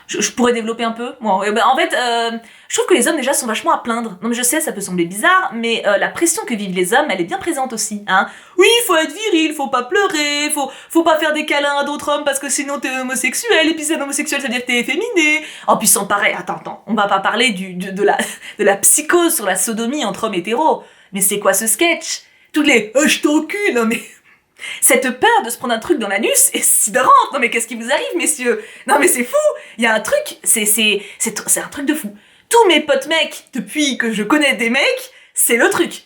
Je pourrais développer un peu. Bon, en fait, je trouve que les hommes déjà sont vachement à plaindre. Non mais je sais, ça peut sembler bizarre, mais la pression que vivent les hommes, elle est bien présente aussi. Hein. Oui, faut être viril, faut pas pleurer, faut pas faire des câlins à d'autres hommes parce que sinon t'es homosexuel, et puis c'est homosexuel, ça veut dire que t'es efféminé. Oh, puis sans pareil, attends, on va pas parler de la psychose sur la sodomie entre hommes hétéros. Mais c'est quoi ce sketch? Toutes les « je t'encule », non mais... Cette peur de se prendre un truc dans l'anus est sidérante. Non mais qu'est-ce qui vous arrive, messieurs? Non mais c'est fou. Il y a un truc, c'est un truc de fou. Tous mes potes mecs, depuis que je connais des mecs, c'est le truc.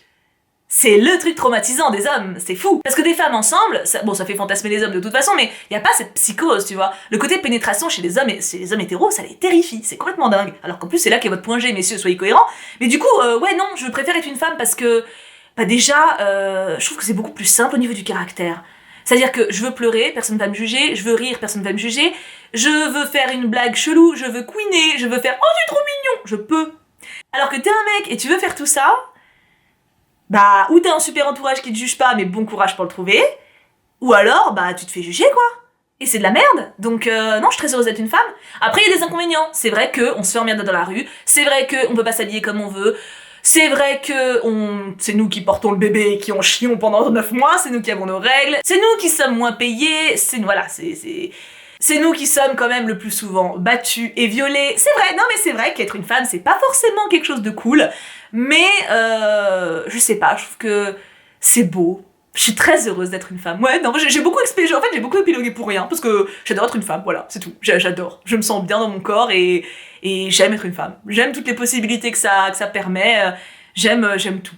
C'est le truc traumatisant des hommes, c'est fou. Parce que des femmes ensemble, ça fait fantasmer les hommes de toute façon, mais il y a pas cette psychose, tu vois. Le côté pénétration chez les hommes hétéros, ça les terrifie, c'est complètement dingue. Alors qu'en plus c'est là qu'est votre point G, messieurs, soyez cohérents. Mais du coup, ouais non, je préfère être une femme parce que... Bah déjà, je trouve que c'est beaucoup plus simple au niveau du caractère. C'est-à-dire que je veux pleurer, personne ne va me juger, je veux rire, personne ne va me juger, je veux faire une blague chelou, je veux couiner, je veux faire « Oh, c'est trop mignon !» Je peux. Alors que t'es un mec et tu veux faire tout ça, bah, ou t'as un super entourage qui te juge pas, mais bon courage pour le trouver, ou alors, bah, tu te fais juger, quoi. Et c'est de la merde. Donc, non, je suis très heureuse d'être une femme. Après, il y a des inconvénients. C'est vrai qu'on se fait emmerder dans la rue, c'est vrai qu'on peut pas s'habiller comme on veut, c'est vrai que c'est nous qui portons le bébé et qui en chions pendant 9 mois, c'est nous qui avons nos règles, c'est nous qui sommes moins payés, c'est nous qui sommes quand même le plus souvent battus et violés. C'est vrai, non mais c'est vrai qu'être une femme, c'est pas forcément quelque chose de cool, mais je sais pas, je trouve que c'est beau. Je suis très heureuse d'être une femme. Ouais, non, j'ai beaucoup épilogué pour rien, parce que j'adore être une femme, voilà, c'est tout. J'adore. Je me sens bien dans mon corps et j'aime être une femme. J'aime toutes les possibilités que ça permet. J'aime tout.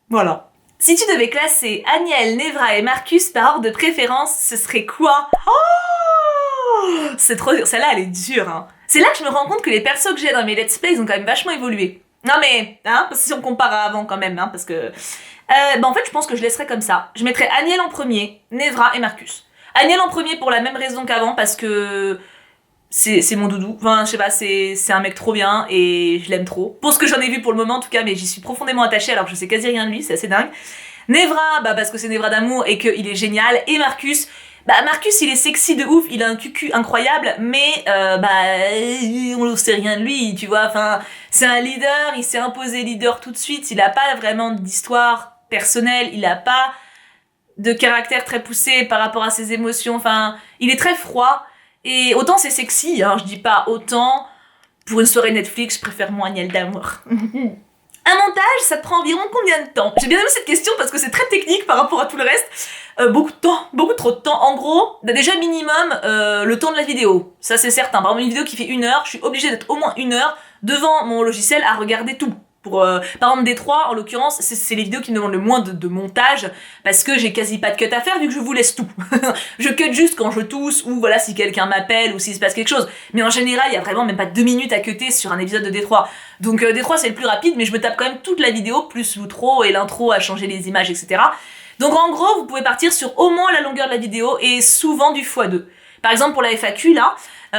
Voilà. Si tu devais classer Aniel, Nevra et Marcus par ordre de préférence, ce serait quoi? Oh, c'est trop dur. Celle-là, elle est dure, hein. C'est là que je me rends compte que les persos que j'ai dans mes let's play, ils ont quand même vachement évolué. Non mais, hein, parce que si on compare à avant quand même, hein, parce que... en fait, je pense que je laisserais comme ça. Je mettrais Aniel en premier, Nevra et Marcus. Aniel en premier pour la même raison qu'avant, parce que c'est mon doudou. Enfin, je sais pas, c'est un mec trop bien et je l'aime trop. Pour ce que j'en ai vu pour le moment, en tout cas, mais j'y suis profondément attachée alors que je sais quasi rien de lui, c'est assez dingue. Nevra, bah parce que c'est Nevra d'amour et qu'il est génial. Et Marcus, bah Marcus il est sexy de ouf, il a un cucu incroyable, mais on ne sait rien de lui, tu vois. Enfin, c'est un leader, il s'est imposé leader tout de suite, il a pas vraiment d'histoire personnel, il a pas de caractère très poussé par rapport à ses émotions, enfin, il est très froid, et autant c'est sexy, hein, je dis pas autant, pour une soirée Netflix, je préfère mon Agnelle d'amour. Un montage, ça te prend environ combien de temps? J'ai bien aimé cette question parce que c'est très technique par rapport à tout le reste. Beaucoup de temps, beaucoup trop de temps. En gros, déjà minimum le temps de la vidéo. Ça c'est certain. Par exemple, une vidéo qui fait 1 heure, je suis obligée d'être au moins 1 heure devant mon logiciel à regarder tout. Par exemple, Détroit, en l'occurrence, c'est les vidéos qui me demandent le moins de montage parce que j'ai quasi pas de cut à faire vu que je vous laisse tout. Je cut juste quand je tousse ou voilà si quelqu'un m'appelle ou s'il se passe quelque chose. Mais en général, il y a vraiment même pas 2 minutes à cutter sur un épisode de Détroit. Donc Détroit c'est le plus rapide, mais je me tape quand même toute la vidéo plus l'outro et l'intro à changer les images, etc. Donc en gros, vous pouvez partir sur au moins la longueur de la vidéo et souvent du x2. Par exemple, pour la FAQ, là,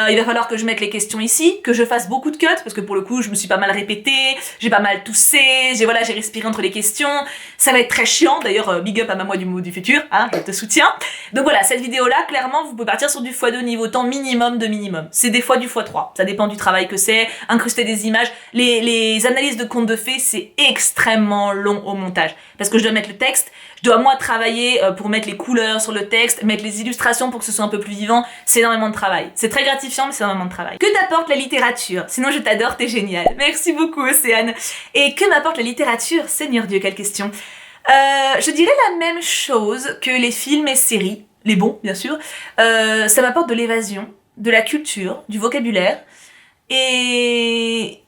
il va falloir que je mette les questions ici, que je fasse beaucoup de cuts, parce que pour le coup, je me suis pas mal répétée, j'ai pas mal toussé, j'ai respiré entre les questions. Ça va être très chiant, d'ailleurs, big up à ma moi du futur, hein, je te soutiens. Donc voilà, cette vidéo-là, clairement, vous pouvez partir sur du x2 niveau temps minimum de minimum. C'est des fois du x3, ça dépend du travail que c'est, incruster des images. Les analyses de contes de fées, c'est extrêmement long au montage, parce que je dois mettre le texte, je dois moi travailler pour mettre les couleurs sur le texte, mettre les illustrations pour que ce soit un peu plus vivant, c'est énormément de travail. C'est très gratifiant, mais c'est énormément de travail. Que t'apporte la littérature? Sinon je t'adore, t'es génial. Merci beaucoup Océane. Et que m'apporte la littérature? Seigneur Dieu, quelle question. Je dirais la même chose que les films et séries, les bons bien sûr. Ça m'apporte de l'évasion, de la culture, du vocabulaire et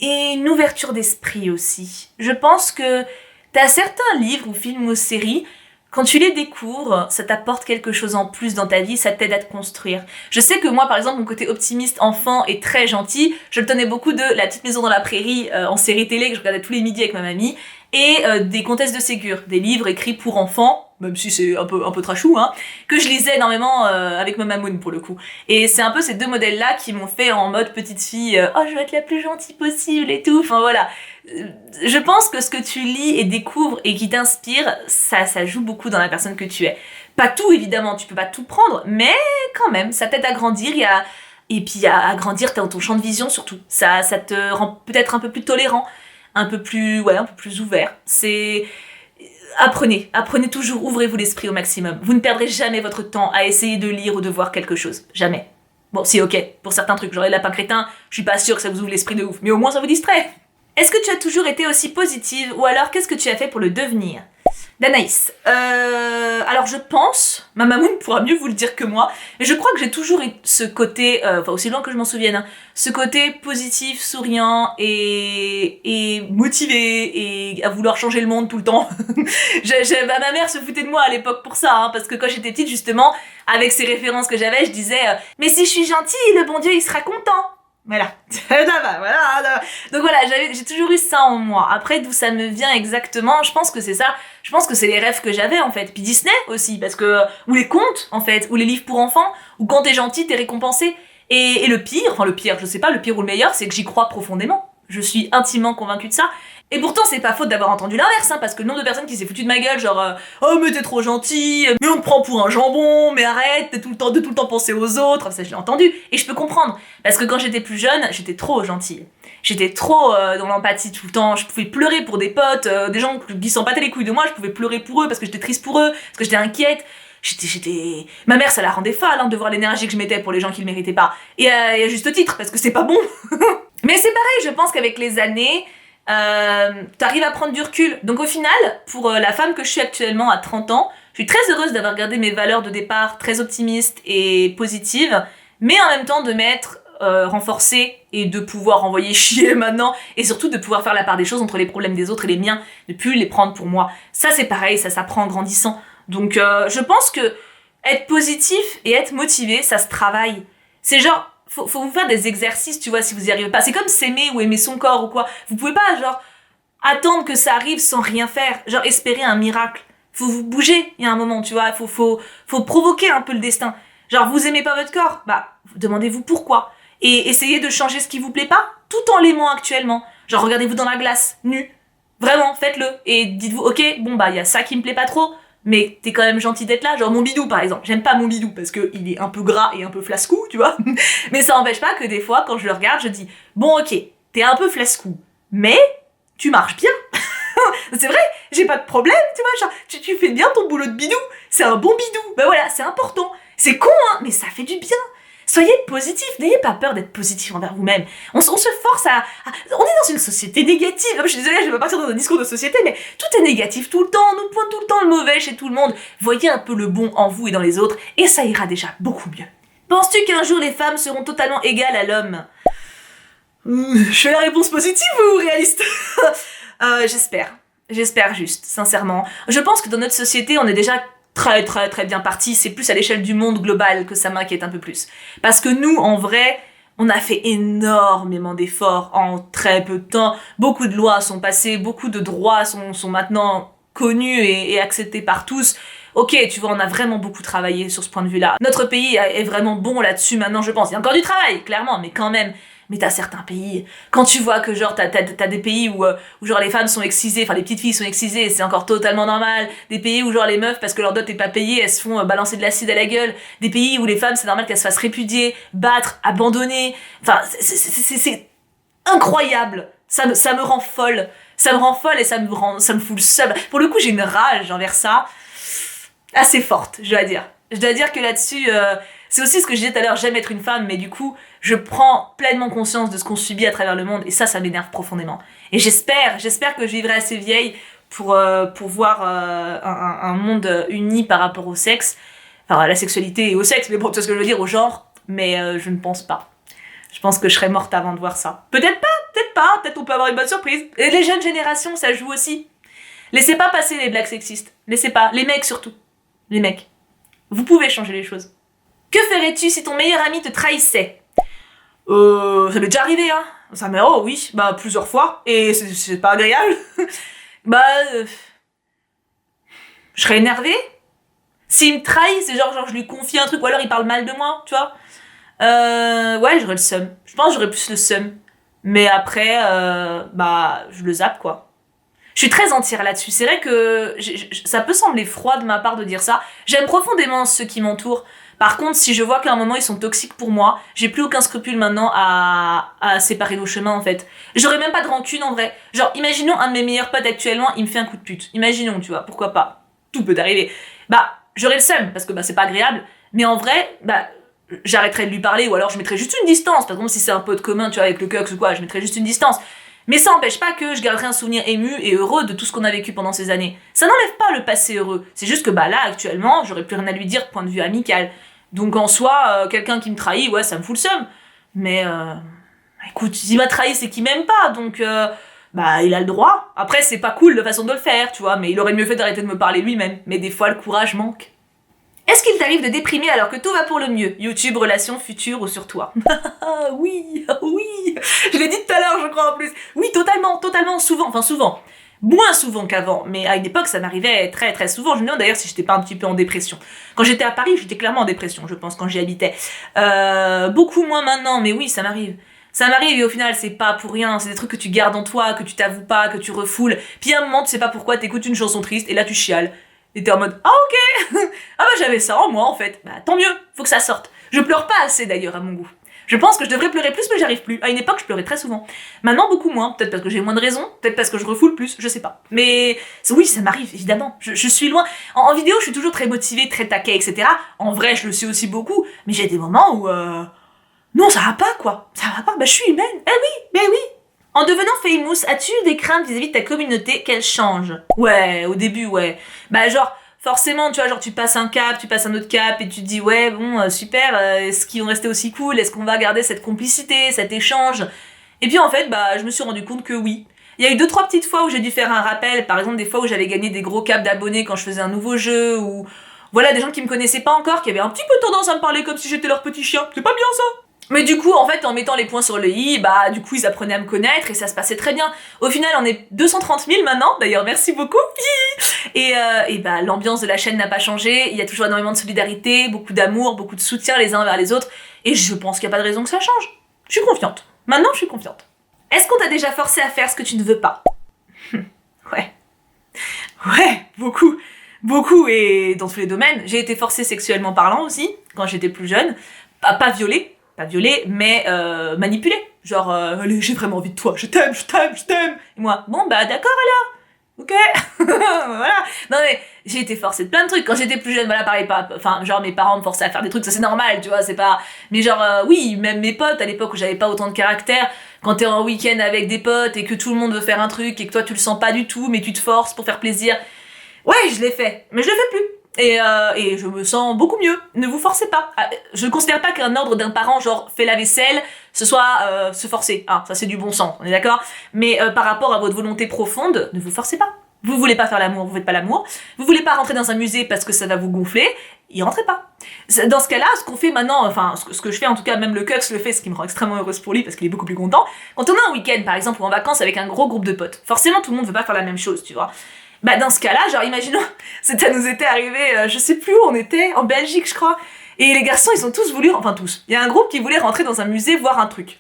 une ouverture d'esprit aussi. Je pense que t'as certains livres ou films ou séries, quand tu les découvres, ça t'apporte quelque chose en plus dans ta vie, ça t'aide à te construire. Je sais que moi, par exemple, mon côté optimiste enfant est très gentil. Je le tenais beaucoup de La Petite Maison dans la Prairie en série télé que je regardais tous les midis avec ma mamie, et des Comtesses de Ségur, des livres écrits pour enfants, même si c'est un peu trashou, hein, que je lisais énormément avec ma mamoune pour le coup. Et c'est un peu ces deux modèles-là qui m'ont fait en mode petite fille, oh je veux être la plus gentille possible et tout, enfin voilà. Je pense que ce que tu lis et découvres et qui t'inspire, ça joue beaucoup dans la personne que tu es. Pas tout évidemment, tu peux pas tout prendre, mais quand même, ça t'aide à grandir et puis à grandir dans ton champ de vision surtout. Ça te rend peut-être un peu plus tolérant, un peu plus ouvert. Apprenez toujours, ouvrez-vous l'esprit au maximum. Vous ne perdrez jamais votre temps à essayer de lire ou de voir quelque chose. Jamais. Bon, si ok, pour certains trucs, genre les lapins crétins, je suis pas sûre que ça vous ouvre l'esprit de ouf, mais au moins ça vous distrait. Est-ce que tu as toujours été aussi positive ou alors qu'est-ce que tu as fait pour le devenir? D'Anaïs. Alors je pense, ma mamoune pourra mieux vous le dire que moi, mais je crois que j'ai toujours eu ce côté, enfin aussi loin que je m'en souvienne, hein, ce côté positif, souriant et motivé et à vouloir changer le monde tout le temps. Ma mère se foutait de moi à l'époque pour ça, hein, parce que quand j'étais petite justement, avec ces références que j'avais, je disais mais si je suis gentille, le bon Dieu il sera content. Voilà. Donc voilà, j'ai toujours eu ça en moi. Après, d'où ça me vient exactement, je pense que c'est ça. Je pense que c'est les rêves que j'avais, en fait. Puis Disney aussi, parce que... Ou les contes, en fait. Ou les livres pour enfants. Ou quand t'es gentil, t'es récompensé. Et le pire, je sais pas, le pire ou le meilleur, c'est que j'y crois profondément. Je suis intimement convaincue de ça. Et pourtant, c'est pas faute d'avoir entendu l'inverse, hein, parce que le nombre de personnes qui s'est foutu de ma gueule, genre oh mais t'es trop gentil, mais on te prend pour un jambon, mais arrête de tout le temps penser aux autres, ça je l'ai entendu, et je peux comprendre, parce que quand j'étais plus jeune, j'étais trop gentille. J'étais trop dans l'empathie tout le temps, je pouvais pleurer pour des potes, des gens qui s'en battaient les couilles de moi, je pouvais pleurer pour eux parce que j'étais triste pour eux, parce que j'étais inquiète. Ma mère, ça la rendait folle hein, de voir l'énergie que je mettais pour les gens qui le méritaient pas. Et à juste titre, parce que c'est pas bon. Mais c'est pareil, je pense qu'avec les années, t'arrives à prendre du recul. Donc au final, pour la femme que je suis actuellement à 30 ans, je suis très heureuse d'avoir gardé mes valeurs de départ très optimistes et positives, mais en même temps de m'être renforcée et de pouvoir envoyer chier maintenant, et surtout de pouvoir faire la part des choses entre les problèmes des autres et les miens, de plus les prendre pour moi. Ça c'est pareil, ça s'apprend en grandissant. Donc je pense que être positif et être motivé, ça se travaille. C'est genre, faut vous faire des exercices, tu vois, si vous y arrivez pas. C'est comme s'aimer ou aimer son corps ou quoi. Vous pouvez pas, genre, attendre que ça arrive sans rien faire. Genre, espérer un miracle. Faut vous bouger, il y a un moment, tu vois. Faut provoquer un peu le destin. Genre, vous aimez pas votre corps? Bah, demandez-vous pourquoi. Et essayez de changer ce qui vous plaît pas, tout en l'aimant actuellement. Genre, regardez-vous dans la glace, nu. Vraiment, faites-le. Et dites-vous, ok, bon bah, il y a ça qui me plaît pas trop. Mais t'es quand même gentil d'être là, genre mon bidou par exemple. J'aime pas mon bidou parce que il est un peu gras et un peu flascou, tu vois. Mais ça empêche pas que des fois, quand je le regarde, je dis bon ok, t'es un peu flascou, mais tu marches bien. C'est vrai, j'ai pas de problème, tu vois, genre, tu fais bien ton boulot de bidou, c'est un bon bidou, bah voilà, c'est important. C'est con, hein, mais ça fait du bien. Soyez positif, n'ayez pas peur d'être positif envers vous-même. On se force à... On est dans une société négative. Je suis désolée, je vais pas partir dans un discours de société, mais tout est négatif tout le temps, on nous pointe tout le temps le mauvais chez tout le monde. Voyez un peu le bon en vous et dans les autres, et ça ira déjà beaucoup mieux. Penses-tu qu'un jour les femmes seront totalement égales à l'homme? Je fais la réponse positive ou réaliste? J'espère. J'espère juste, sincèrement. Je pense que dans notre société, on est déjà très bien parti. C'est plus à l'échelle du monde global que ça m'inquiète un peu plus. Parce que nous, en vrai, on a fait énormément d'efforts en très peu de temps. Beaucoup de lois sont passées, beaucoup de droits sont maintenant connus et acceptés par tous. Ok, tu vois, on a vraiment beaucoup travaillé sur ce point de vue-là. Notre pays est vraiment bon là-dessus maintenant, je pense. Il y a encore du travail, clairement, mais quand même. Mais t'as certains pays, quand tu vois que genre t'as des pays où genre les femmes sont excisées, enfin les petites filles sont excisées, c'est encore totalement normal. Des pays où genre les meufs, parce que leur dot est pas payée, elles se font balancer de l'acide à la gueule. Des pays où les femmes, c'est normal qu'elles se fassent répudier, battre, abandonner. Enfin, c'est incroyable. Ça me rend folle. Ça me rend folle et ça me fout le seum. Pour le coup, j'ai une rage envers ça. Assez forte, je dois dire. Je dois dire que là-dessus, c'est aussi ce que je disais tout à l'heure, j'aime être une femme, mais du coup, je prends pleinement conscience de ce qu'on subit à travers le monde, et ça m'énerve profondément. Et j'espère que je vivrai assez vieille pour voir un monde uni par rapport au sexe, enfin à la sexualité et au sexe, mais bon, tu vois ce que je veux dire, au genre, mais je ne pense pas. Je pense que je serais morte avant de voir ça. Peut-être pas, peut-être on peut avoir une bonne surprise. Et les jeunes générations, ça joue aussi. Laissez pas passer les blagues sexistes, laissez pas, les mecs surtout. Les mecs, vous pouvez changer les choses. Que ferais-tu si ton meilleur ami te trahissait? Ça m'est déjà arrivé, hein. Ça m'est, oh oui, bah plusieurs fois, et c'est pas agréable. Je serais énervée. S'il me trahit, c'est genre je lui confie un truc, ou alors il parle mal de moi, tu vois. Ouais, j'aurais le seum. Je pense que j'aurais plus le seum. Mais après, je le zappe, quoi. Je suis très entière là-dessus. C'est vrai que ça peut sembler froid de ma part de dire ça. J'aime profondément ceux qui m'entourent. Par contre, si je vois qu'à un moment ils sont toxiques pour moi, j'ai plus aucun scrupule maintenant à séparer nos chemins en fait. J'aurais même pas de rancune en vrai. Genre, imaginons un de mes meilleurs potes actuellement, il me fait un coup de pute. Imaginons, tu vois, pourquoi pas. Tout peut arriver. J'aurais le seum parce que c'est pas agréable. Mais en vrai, j'arrêterais de lui parler ou alors je mettrais juste une distance. Par exemple, si c'est un pote commun, tu vois, avec le cox ou quoi, je mettrais juste une distance. Mais ça n'empêche pas que je garderai un souvenir ému et heureux de tout ce qu'on a vécu pendant ces années. Ça n'enlève pas le passé heureux. C'est juste que là, actuellement, j'aurais plus rien à lui dire de point de vue amical. Donc en soi, quelqu'un qui me trahit, ouais, ça me fout le seum. Mais écoute, s'il m'a trahi, c'est qu'il m'aime pas, donc il a le droit. Après, c'est pas cool de façon de le faire, tu vois, mais il aurait mieux fait d'arrêter de me parler lui-même. Mais des fois, le courage manque. Est-ce qu'il t'arrive de déprimer alors que tout va pour le mieux? YouTube, relations futures ou sur toi? Oui, oui. Je l'ai dit tout à l'heure, je crois en plus. Oui, totalement, souvent. Enfin, souvent. Moins souvent qu'avant, mais à une époque, ça m'arrivait très souvent. Je me demande d'ailleurs si j'étais pas un petit peu en dépression. Quand j'étais à Paris, j'étais clairement en dépression, je pense, quand j'y habitais. Beaucoup moins maintenant, mais oui, ça m'arrive. Ça m'arrive et au final, c'est pas pour rien. C'est des trucs que tu gardes en toi, que tu t'avoues pas, que tu refoules. Puis à un moment, tu sais pas pourquoi, t'écoutes une chanson triste et là, tu chiales. Et t'es en mode, ah ok. Ah j'avais ça en moi en fait. Tant mieux, faut que ça sorte. Je pleure pas assez d'ailleurs à mon goût. Je pense que je devrais pleurer plus mais j'arrive plus. À une époque je pleurais très souvent. Maintenant beaucoup moins, peut-être parce que j'ai moins de raisons, peut-être parce que je refoule plus, je sais pas. Mais oui ça m'arrive évidemment, je suis loin. En vidéo je suis toujours très motivée, très taquée, etc. En vrai je le suis aussi beaucoup, mais j'ai des moments où non ça va pas quoi. Ça va pas, je suis humaine. Eh oui. En devenant famous, as-tu eu des craintes vis-à-vis de ta communauté qu'elle change? Ouais, au début, ouais. Forcément, tu vois, tu passes un cap, tu passes un autre cap, et tu te dis, ouais, bon, super, est-ce qu'ils vont rester aussi cool? Est-ce qu'on va garder cette complicité, cet échange? Et puis en fait, je me suis rendu compte que oui. Il y a eu 2-3 petites fois où j'ai dû faire un rappel, par exemple des fois où j'avais gagné des gros caps d'abonnés quand je faisais un nouveau jeu, ou voilà, des gens qui me connaissaient pas encore, qui avaient un petit peu tendance à me parler comme si j'étais leur petit chien. C'est pas bien ça? Mais du coup, en fait, en mettant les points sur le i, du coup, ils apprenaient à me connaître et ça se passait très bien. Au final, on est 230 000 maintenant, d'ailleurs, merci beaucoup. Et l'ambiance de la chaîne n'a pas changé, il y a toujours énormément de solidarité, beaucoup d'amour, beaucoup de soutien les uns vers les autres, et je pense qu'il n'y a pas de raison que ça change. Je suis confiante. Maintenant, je suis confiante. Est-ce qu'on t'a déjà forcé à faire ce que tu ne veux pas? Ouais. Ouais, beaucoup. Beaucoup, et dans tous les domaines. J'ai été forcée sexuellement parlant aussi, quand j'étais plus jeune. Pas violée, mais manipulée. Genre, allez, j'ai vraiment envie de toi, je t'aime. Et moi, bon d'accord alors. ok. Voilà. Non mais j'ai été forcée de plein de trucs. Quand j'étais plus jeune, voilà, pareil, pas, enfin, genre mes parents me forçaient à faire des trucs, ça c'est normal, tu vois, c'est pas. Mais genre, oui, même mes potes à l'époque où j'avais pas autant de caractère, quand t'es en week-end avec des potes et que tout le monde veut faire un truc et que toi tu le sens pas du tout, mais tu te forces pour faire plaisir. Ouais, je l'ai fait, mais je le fais plus. Et je me sens beaucoup mieux. Ne vous forcez pas. Je ne considère pas qu'un ordre d'un parent, genre fais la vaisselle, ce soit se forcer. Ah, ça c'est du bon sens, on est d'accord. Mais par rapport à votre volonté profonde, ne vous forcez pas. Vous voulez pas faire l'amour, vous faites pas l'amour. Vous voulez pas rentrer dans un musée parce que ça va vous gonfler, y rentrez pas. Dans ce cas-là, ce qu'on fait maintenant, enfin ce que je fais en tout cas, même le Cux le fait, ce qui me rend extrêmement heureuse pour lui parce qu'il est beaucoup plus content. Quand on est en week-end par exemple ou en vacances avec un gros groupe de potes, forcément tout le monde veut pas faire la même chose, tu vois. Bah dans ce cas-là, genre imaginons, ça nous était arrivé, je sais plus où on était, en Belgique je crois, et les garçons ils ont tous voulu, enfin tous, il y a un groupe qui voulait rentrer dans un musée voir un truc.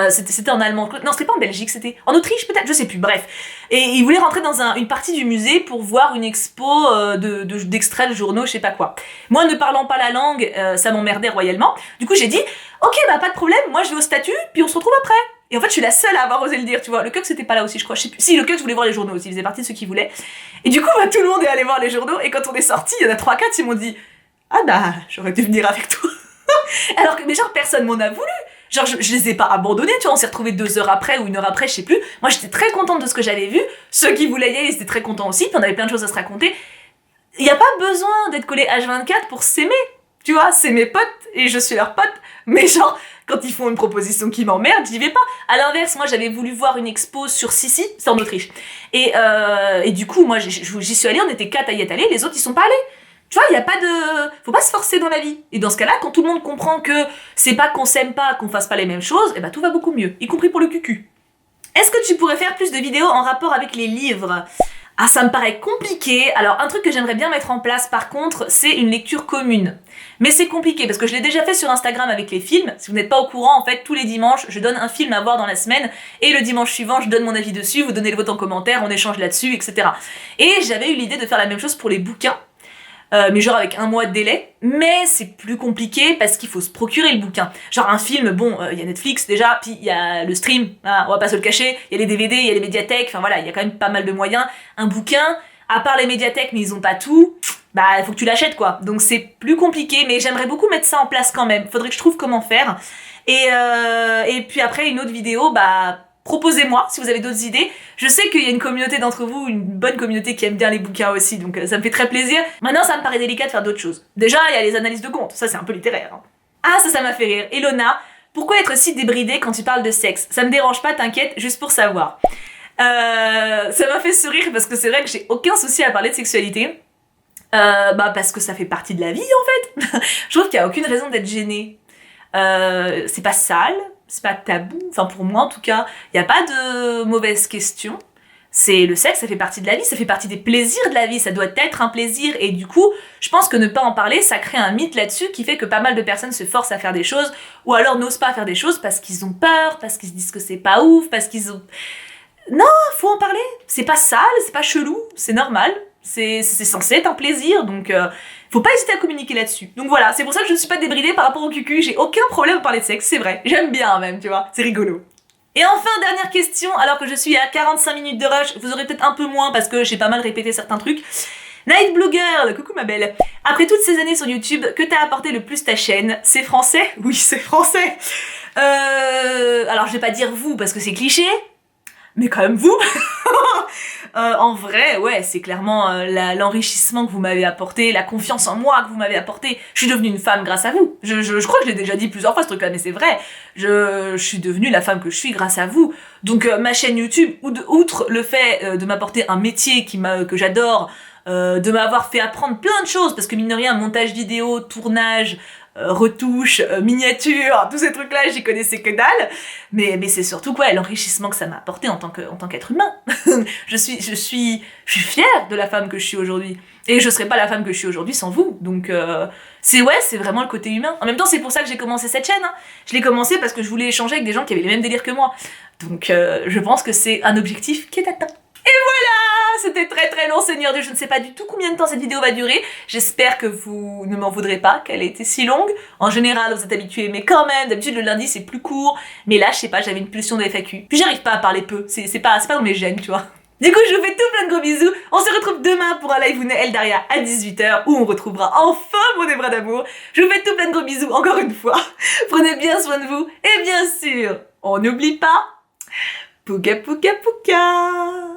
C'était en allemand, non c'était pas en Belgique, c'était en Autriche peut-être, je sais plus, bref. Et ils voulaient rentrer dans une partie du musée pour voir une expo d'extraits de journaux, je sais pas quoi. Moi ne parlant pas la langue, ça m'emmerdait royalement, du coup j'ai dit, ok bah pas de problème, moi je vais au statut, puis on se retrouve après. Et en fait, je suis la seule à avoir osé le dire, tu vois. Le Cux c'était pas là aussi, je crois. Je sais plus. Si, le Cux voulait voir les journaux aussi, il faisait partie de ceux qui voulaient. Et du coup, bah, tout le monde est allé voir les journaux, et quand on est sortis, il y en a 3-4, ils m'ont dit « Ah bah, j'aurais dû venir avec toi. » Alors que, mais genre, personne m'en a voulu. Genre, je les ai pas abandonnés, tu vois, on s'est retrouvés 2 heures après ou 1 heure après, je sais plus. Moi, j'étais très contente de ce que j'avais vu. Ceux qui voulaient y aller, ils étaient très contents aussi, puis on avait plein de choses à se raconter. Il y a pas besoin d'être collé H24 pour s'aimer. Tu vois, c'est mes potes, et je suis leur pote. Mais genre, quand ils font une proposition qui m'emmerde, j'y vais pas. À l'inverse, moi j'avais voulu voir une expo sur Sissi, c'est en Autriche. Et du coup, moi j'y suis allée, on était 4 à y être allés, les autres ils sont pas allés. Tu vois, il y a pas de... Faut pas se forcer dans la vie. Et dans ce cas-là, quand tout le monde comprend que c'est pas qu'on s'aime pas, qu'on fasse pas les mêmes choses, et bah tout va beaucoup mieux, y compris pour le cucu. Est-ce que tu pourrais faire plus de vidéos en rapport avec les livres ? Ah, ça me paraît compliqué. Alors, un truc que j'aimerais bien mettre en place, par contre, c'est une lecture commune. Mais c'est compliqué, parce que je l'ai déjà fait sur Instagram avec les films. Si vous n'êtes pas au courant, en fait, tous les dimanches, je donne un film à voir dans la semaine, et le dimanche suivant, je donne mon avis dessus, vous donnez le vote en commentaire, on échange là-dessus, etc. Et j'avais eu l'idée de faire la même chose pour les bouquins. Mais genre avec 1 mois de délai, mais c'est plus compliqué parce qu'il faut se procurer le bouquin. Genre un film, bon, y a Netflix déjà, puis il y a le stream, hein, on va pas se le cacher, il y a les DVD, il y a les médiathèques, enfin voilà, il y a quand même pas mal de moyens. Un bouquin, à part les médiathèques, mais ils ont pas tout, bah il faut que tu l'achètes quoi. Donc c'est plus compliqué, mais j'aimerais beaucoup mettre ça en place quand même. Faudrait que je trouve comment faire. Et puis après une autre vidéo, bah... proposez-moi si vous avez d'autres idées. Je sais qu'il y a une communauté d'entre vous, une bonne communauté qui aime bien les bouquins aussi, donc ça me fait très plaisir. Maintenant, ça me paraît délicat de faire d'autres choses. Déjà, il y a les analyses de compte, ça c'est un peu littéraire. Hein. Ah, ça m'a fait rire. Elona, pourquoi être si débridée quand tu parles de sexe ? Ça me dérange pas, t'inquiète, juste pour savoir. Ça m'a fait sourire parce que c'est vrai que j'ai aucun souci à parler de sexualité. Bah parce que ça fait partie de la vie en fait. Je trouve qu'il y a aucune raison d'être gênée. C'est pas sale. C'est pas tabou, enfin pour moi en tout cas, il n'y a pas de mauvaise question. C'est le sexe, ça fait partie de la vie, ça fait partie des plaisirs de la vie, ça doit être un plaisir et du coup, je pense que ne pas en parler, ça crée un mythe là-dessus qui fait que pas mal de personnes se forcent à faire des choses ou alors n'osent pas faire des choses parce qu'ils ont peur, parce qu'ils se disent que c'est pas ouf, parce qu'ils ont... Non, faut en parler, c'est pas sale, c'est pas chelou, c'est normal, c'est censé être un plaisir, donc faut pas hésiter à communiquer là-dessus. Donc voilà, c'est pour ça que je ne suis pas débridée par rapport au cucu, j'ai aucun problème à parler de sexe, c'est vrai, j'aime bien même, tu vois, c'est rigolo. Et enfin, dernière question, alors que je suis à 45 minutes de rush, vous aurez peut-être un peu moins parce que j'ai pas mal répété certains trucs. Night Blue Girl, coucou ma belle. Après toutes ces années sur YouTube, que t'a apporté le plus ta chaîne ? C'est français ? Oui, c'est français. Alors je vais pas dire vous parce que c'est cliché, mais quand même vous. En vrai, ouais, c'est clairement l'enrichissement que vous m'avez apporté, la confiance en moi que vous m'avez apporté. Je suis devenue une femme grâce à vous. Je crois que je l'ai déjà dit plusieurs fois ce truc-là, mais c'est vrai. Je suis devenue la femme que je suis grâce à vous. Donc ma chaîne YouTube, outre le fait de m'apporter un métier que j'adore, de m'avoir fait apprendre plein de choses, parce que mine de rien, montage vidéo, tournage, retouche, miniature, tous ces trucs-là, j'y connaissais que dalle. Mais c'est surtout quoi, l'enrichissement que ça m'a apporté en tant qu'être humain. je suis fière de la femme que je suis aujourd'hui. Et je serais pas la femme que je suis aujourd'hui sans vous. Donc c'est vraiment le côté humain. En même temps, c'est pour ça que j'ai commencé cette chaîne. Hein. Je l'ai commencé parce que je voulais échanger avec des gens qui avaient les mêmes délires que moi. Donc je pense que c'est un objectif qui est atteint. Et voilà, c'était très très long, Seigneur Dieu, je ne sais pas du tout combien de temps cette vidéo va durer. J'espère que vous ne m'en voudrez pas, qu'elle ait été si longue. En général, vous êtes habitués, mais quand même, d'habitude le lundi c'est plus court. Mais là, je sais pas, j'avais une pulsion de FAQ. Puis j'arrive pas à parler peu, c'est pas dans mes gènes, tu vois. Du coup, je vous fais tout plein de gros bisous. On se retrouve demain pour un live Oune Eldaria à 18h où on retrouvera enfin mon bras d'amour. Je vous fais tout plein de gros bisous encore une fois. Prenez bien soin de vous et bien sûr, on n'oublie pas, pouka pouka pouka.